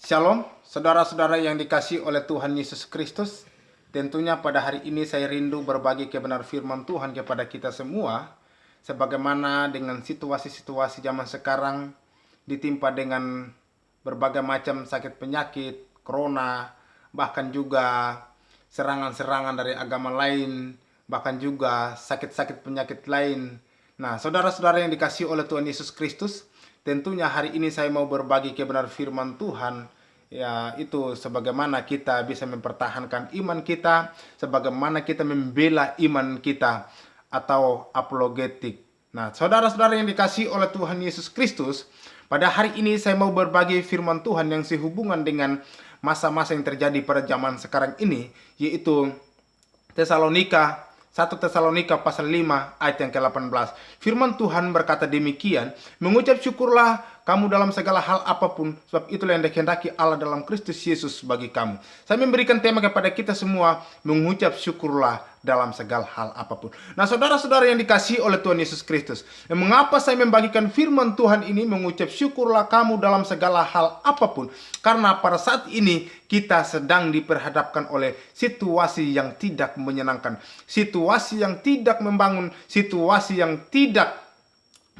Shalom, saudara-saudara yang dikasihi oleh Tuhan Yesus Kristus. Tentunya pada hari ini saya rindu berbagi kebenaran firman Tuhan kepada kita semua. Sebagaimana dengan situasi-situasi zaman sekarang ditimpa dengan berbagai macam sakit penyakit, corona, bahkan juga serangan-serangan dari agama lain, bahkan juga sakit-sakit penyakit lain. Nah, saudara-saudara yang dikasihi oleh Tuhan Yesus Kristus, tentunya hari ini saya mau berbagi kebenaran firman Tuhan, ya itu sebagaimana kita bisa mempertahankan iman kita, sebagaimana kita membela iman kita atau apologetik. Nah, saudara-saudara yang dikasihi oleh Tuhan Yesus Kristus, pada hari ini saya mau berbagi firman Tuhan yang sehubungan dengan masa-masa yang terjadi pada zaman sekarang ini, yaitu Tesalonika 1 Tesalonika pasal 5 ayat yang ke-18. Firman Tuhan berkata demikian, mengucap syukurlah kamu dalam segala hal apapun, sebab itulah yang dikehendaki Allah dalam Kristus Yesus bagi kamu. Saya memberikan tema kepada kita semua, mengucap syukurlah dalam segala hal apapun. Nah, saudara-saudara yang dikasihi oleh Tuhan Yesus Kristus, mengapa saya membagikan firman Tuhan ini, mengucap syukurlah kamu dalam segala hal apapun? Karena pada saat ini kita sedang diperhadapkan oleh situasi yang tidak menyenangkan, situasi yang tidak membangun, situasi yang tidak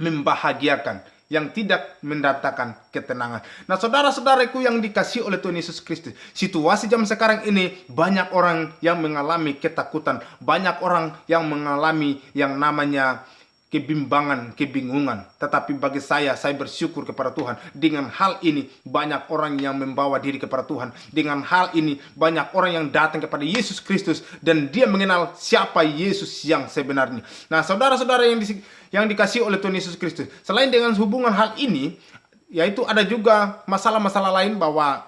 membahagiakan, yang tidak mendatangkan ketenangan. Nah, saudara-saudaraku yang dikasihi oleh Tuhan Yesus Kristus, situasi zaman sekarang ini banyak orang yang mengalami ketakutan, banyak orang yang mengalami yang namanya kebimbangan, kebingungan. Tetapi bagi saya bersyukur kepada Tuhan. Dengan hal ini banyak orang yang membawa diri kepada Tuhan. Dengan hal ini banyak orang yang datang kepada Yesus Kristus dan dia mengenal siapa Yesus yang sebenarnya. Nah, saudara-saudara yang dikasihi oleh Tuhan Yesus Kristus, selain dengan hubungan hal ini, yaitu ada juga masalah-masalah lain, bahwa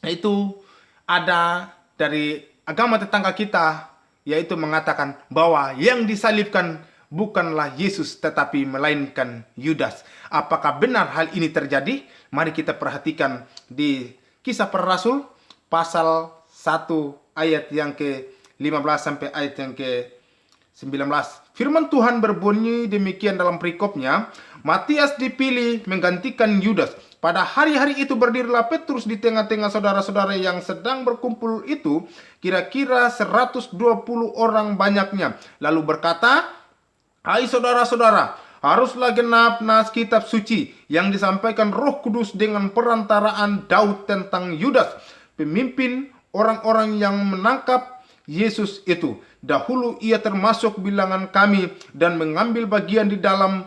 yaitu ada dari agama tetangga kita, yaitu mengatakan bahwa yang disalibkan bukanlah Yesus tetapi melainkan Yudas. Apakah benar hal ini terjadi? Mari kita perhatikan di Kisah Para Rasul pasal 1 ayat yang ke-15 sampai ayat yang ke-19. Firman Tuhan berbunyi demikian dalam perikopnya, Matias dipilih menggantikan Yudas. Pada hari-hari itu berdirilah Petrus di tengah-tengah saudara-saudara yang sedang berkumpul itu, kira-kira 120 orang banyaknya. Lalu berkata, hai saudara-saudara, haruslah genap nas kitab suci yang disampaikan Roh Kudus dengan perantaraan Daud tentang Yudas, pemimpin orang-orang yang menangkap Yesus itu. Dahulu ia termasuk bilangan kami dan mengambil bagian di dalam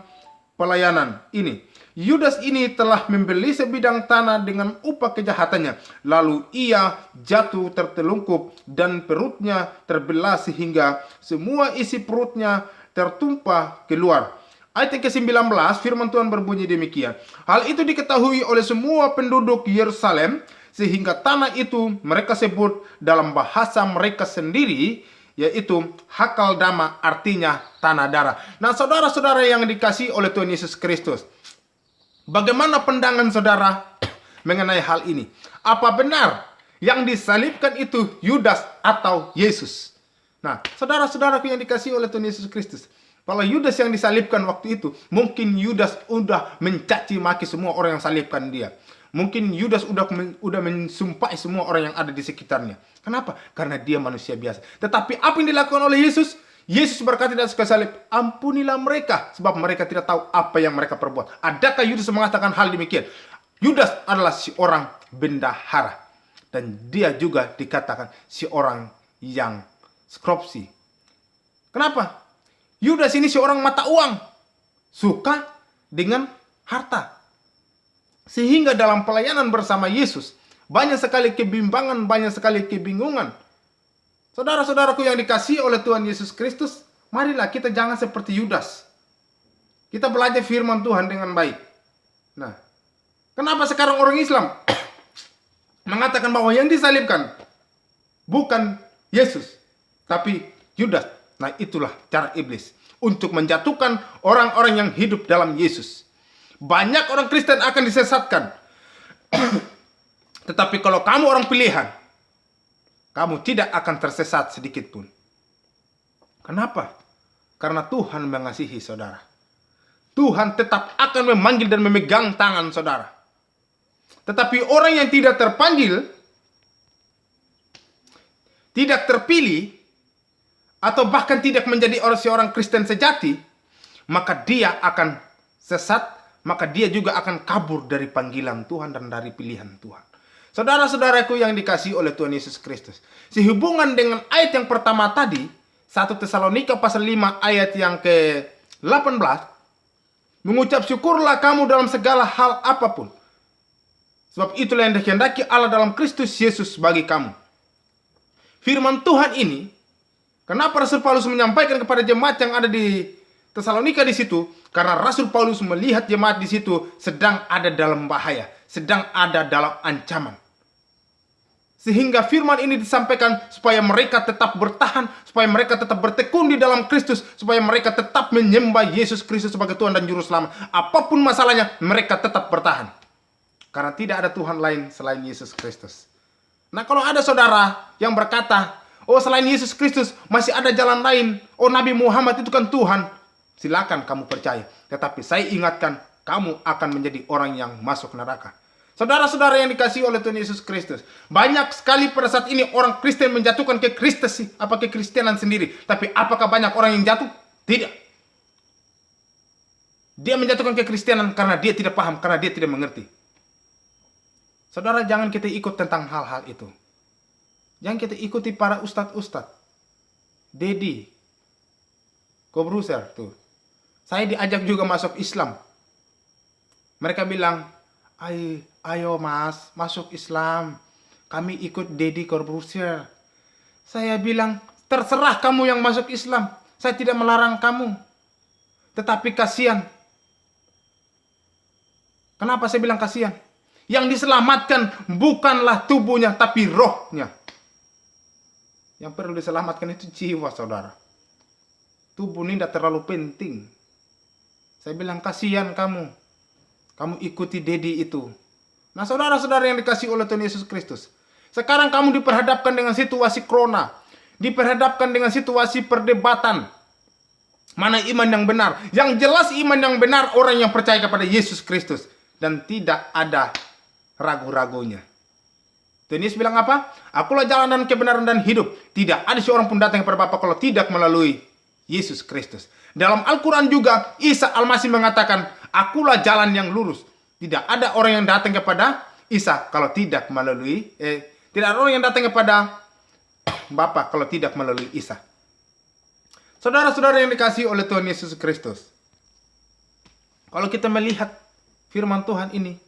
pelayanan ini. Yudas ini telah membeli sebidang tanah dengan upah kejahatannya. Lalu ia jatuh tertelungkup dan perutnya terbelah sehingga semua isi perutnya tertumpah keluar. Ayat ke-19 firman Tuhan berbunyi demikian. Hal itu diketahui oleh semua penduduk Yerusalem, sehingga tanah itu mereka sebut dalam bahasa mereka sendiri, yaitu Hakaldama, artinya tanah darah. Nah, saudara-saudara yang dikasihi oleh Tuhan Yesus Kristus, bagaimana pandangan saudara mengenai hal ini? Apa benar yang disalibkan itu Yudas atau Yesus? Nah, saudara-saudaraku yang dikasihi oleh Tuhan Yesus Kristus, kalau Yudas yang disalibkan waktu itu, mungkin Yudas udah mencaci maki semua orang yang salibkan dia. Mungkin Yudas udah mensumpahi semua orang yang ada di sekitarnya. Kenapa? Karena dia manusia biasa. Tetapi apa yang dilakukan oleh Yesus? Yesus berkata di atas kayu salib, ampunilah mereka, sebab mereka tidak tahu apa yang mereka perbuat. Adakah Yudas mengatakan hal demikian? Yudas adalah seorang bendahara. Dan dia juga dikatakan seorang yang korupsi. Kenapa? Yudas ini seorang mata uang, suka dengan harta. Sehingga dalam pelayanan bersama Yesus, banyak sekali kebimbangan, banyak sekali kebingungan. Saudara-saudaraku yang dikasihi oleh Tuhan Yesus Kristus, marilah kita jangan seperti Yudas. Kita belajar firman Tuhan dengan baik. Nah, kenapa sekarang orang Islam mengatakan bahwa yang disalibkan bukan Yesus, tapi Yudas? Nah, itulah cara iblis untuk menjatuhkan orang-orang yang hidup dalam Yesus. Banyak orang Kristen akan disesatkan. Tetapi kalau kamu orang pilihan, kamu tidak akan tersesat sedikit pun. Kenapa? Karena Tuhan mengasihi saudara. Tuhan tetap akan memanggil dan memegang tangan saudara. Tetapi orang yang tidak terpanggil, tidak terpilih, atau bahkan tidak menjadi seorang Kristen sejati, maka dia akan sesat, maka dia juga akan kabur dari panggilan Tuhan dan dari pilihan Tuhan. Saudara-saudaraku yang dikasihi oleh Tuhan Yesus Kristus, sehubungan dengan ayat yang pertama tadi, 1 Tesalonika pasal 5 ayat yang ke-18, mengucap syukurlah kamu dalam segala hal apapun, sebab itulah yang dikehendaki Allah dalam Kristus Yesus bagi kamu. Firman Tuhan ini, kenapa Rasul Paulus menyampaikan kepada jemaat yang ada di Tesalonika di situ? Karena Rasul Paulus melihat jemaat di situ sedang ada dalam bahaya, sedang ada dalam ancaman. Sehingga firman ini disampaikan supaya mereka tetap bertahan, supaya mereka tetap bertekun di dalam Kristus, supaya mereka tetap menyembah Yesus Kristus sebagai Tuhan dan Juru Selamat. Apapun masalahnya, mereka tetap bertahan. Karena tidak ada Tuhan lain selain Yesus Kristus. Nah, kalau ada saudara yang berkata, oh selain Yesus Kristus masih ada jalan lain, oh Nabi Muhammad itu kan Tuhan, silakan kamu percaya. Tetapi saya ingatkan, kamu akan menjadi orang yang masuk neraka. Saudara-saudara yang dikasihi oleh Tuhan Yesus Kristus, banyak sekali pada saat ini orang Kristen menjatuhkan kekristenan sendiri. Tapi apakah banyak orang yang jatuh? Tidak. Dia menjatuhkan kekristenan karena dia tidak paham, karena dia tidak mengerti. Saudara, jangan kita ikut tentang hal-hal itu. Jangan kita ikuti para ustadz-ustadz. Dedi Kobruser tuh. Saya diajak juga masuk Islam. Mereka bilang, ayo mas, masuk Islam. Kami ikut Dedi Kobruser. Saya bilang, terserah kamu yang masuk Islam. Saya tidak melarang kamu. Tetapi kasihan. Kenapa saya bilang kasihan? Yang diselamatkan bukanlah tubuhnya, tapi rohnya. Yang perlu diselamatkan itu jiwa, saudara. Tubuh ini tidak terlalu penting. Saya bilang, kasihan kamu. Kamu ikuti Dedi itu. Nah, saudara-saudara yang dikasihi oleh Tuhan Yesus Kristus. Sekarang kamu diperhadapkan dengan situasi corona. Diperhadapkan dengan situasi perdebatan. Mana iman yang benar? Yang jelas iman yang benar orang yang percaya kepada Yesus Kristus. Dan tidak ada ragu-ragunya. Tuhan Yesus bilang apa? Akulah jalan dan kebenaran dan hidup. Tidak ada seorang pun datang kepada Bapa kalau tidak melalui Yesus Kristus. Dalam Al-Quran juga Isa Al-Masih mengatakan, akulah jalan yang lurus. Tidak ada orang yang datang kepada Isa kalau tidak melalui tidak ada orang yang datang kepada Bapa kalau tidak melalui Isa. Saudara-saudara yang dikasihi oleh Tuhan Yesus Kristus, kalau kita melihat firman Tuhan ini,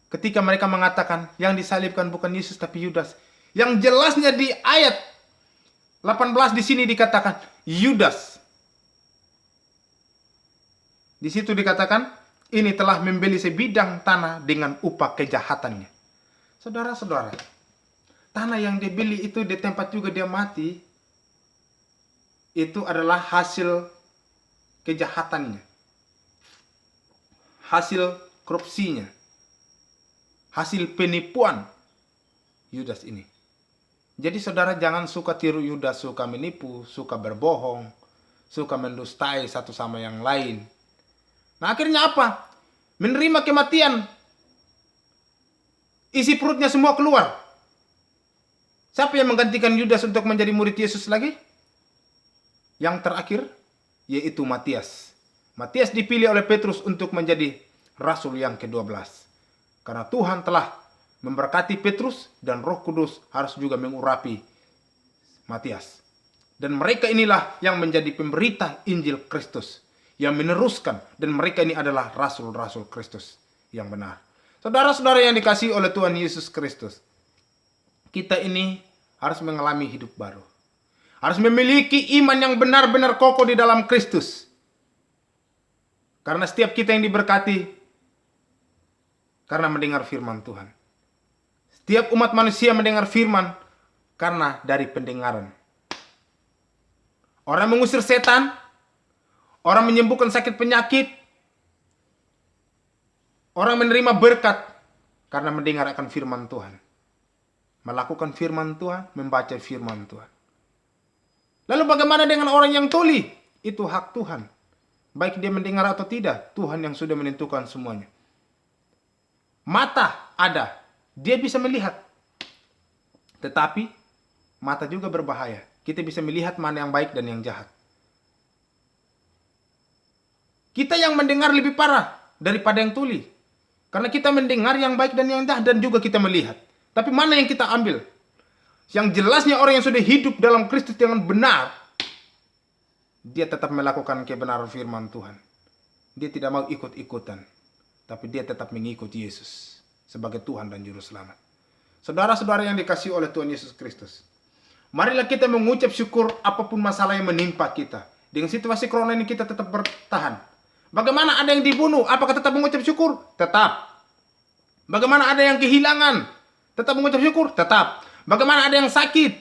ketika mereka mengatakan yang disalibkan bukan Yesus tapi Yudas. Yang jelasnya di ayat 18 di sini dikatakan Yudas. Di situ dikatakan ini telah membeli sebidang tanah dengan upah kejahatannya. Saudara-saudara, tanah yang dibeli itu di tempat juga dia mati, itu adalah hasil kejahatannya. Hasil korupsinya. Hasil penipuan Yudas ini. Jadi saudara jangan suka tiru Yudas, suka menipu, suka berbohong, suka mendustai satu sama yang lain. Nah akhirnya apa? Menerima kematian. Isi perutnya semua keluar. Siapa yang menggantikan Yudas untuk menjadi murid Yesus lagi? Yang terakhir, yaitu Matias. Matias dipilih oleh Petrus untuk menjadi rasul yang ke-12. Karena Tuhan telah memberkati Petrus dan Roh Kudus harus juga mengurapi Matias. Dan mereka inilah yang menjadi pemberita Injil Kristus, yang meneruskan, dan mereka ini adalah rasul-rasul Kristus yang benar. Saudara-saudara yang dikasihi oleh Tuhan Yesus Kristus, kita ini harus mengalami hidup baru. Harus memiliki iman yang benar-benar kokoh di dalam Kristus. Karena setiap kita yang diberkati karena mendengar firman Tuhan. Setiap umat manusia mendengar firman karena dari pendengaran. Orang mengusir setan, orang menyembuhkan sakit penyakit, orang menerima berkat karena mendengar akan firman Tuhan. Melakukan firman Tuhan, membaca firman Tuhan. Lalu bagaimana dengan orang yang tuli? Itu hak Tuhan. Baik dia mendengar atau tidak, Tuhan yang sudah menentukan semuanya. Mata ada, dia bisa melihat. Tetapi mata juga berbahaya. Kita bisa melihat mana yang baik dan yang jahat. Kita yang mendengar lebih parah daripada yang tuli. Karena kita mendengar yang baik dan yang jahat dan juga kita melihat. Tapi mana yang kita ambil? Yang jelasnya orang yang sudah hidup dalam Kristus dengan benar, dia tetap melakukan kebenaran firman Tuhan. Dia tidak mau ikut-ikutan, tapi dia tetap mengikuti Yesus sebagai Tuhan dan Juru Selamat. Saudara-saudara yang dikasihi oleh Tuhan Yesus Kristus, marilah kita mengucap syukur apapun masalah yang menimpa kita. Dengan situasi corona ini kita tetap bertahan. Bagaimana ada yang dibunuh, apakah tetap mengucap syukur? Tetap. Bagaimana ada yang kehilangan, tetap mengucap syukur? Tetap. Bagaimana ada yang sakit,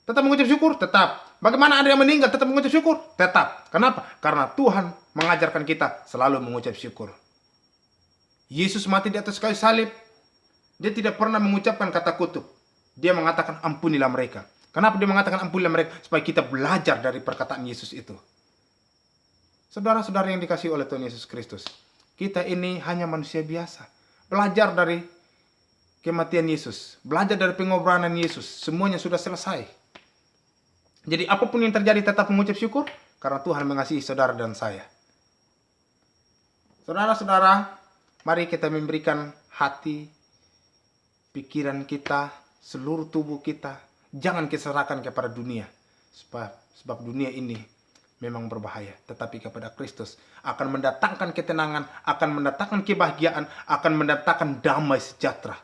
tetap mengucap syukur? Tetap. Bagaimana ada yang meninggal, tetap mengucap syukur? Tetap. Kenapa? Karena Tuhan mengajarkan kita selalu mengucap syukur. Yesus mati di atas kayu salib, dia tidak pernah mengucapkan kata kutuk. Dia mengatakan ampunilah mereka. Kenapa dia mengatakan ampunilah mereka? Supaya kita belajar dari perkataan Yesus itu. Saudara-saudara yang dikasihi oleh Tuhan Yesus Kristus, kita ini hanya manusia biasa. Belajar dari kematian Yesus, belajar dari pengorbanan Yesus, semuanya sudah selesai. Jadi apapun yang terjadi tetap mengucap syukur, karena Tuhan mengasihi saudara dan saya. Saudara-saudara, mari kita memberikan hati, pikiran kita, seluruh tubuh kita, jangan kita serahkan kepada dunia. Sebab dunia ini memang berbahaya, tetapi kepada Kristus akan mendatangkan ketenangan, akan mendatangkan kebahagiaan, akan mendatangkan damai sejahtera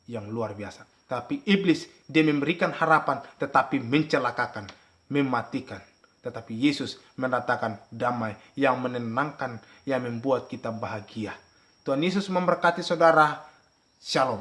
yang luar biasa. Tapi iblis, dia memberikan harapan tetapi mencelakakan, mematikan. Tetapi Yesus mendatangkan damai yang menenangkan, yang membuat kita bahagia. Tuhan Yesus memberkati saudara. Shalom.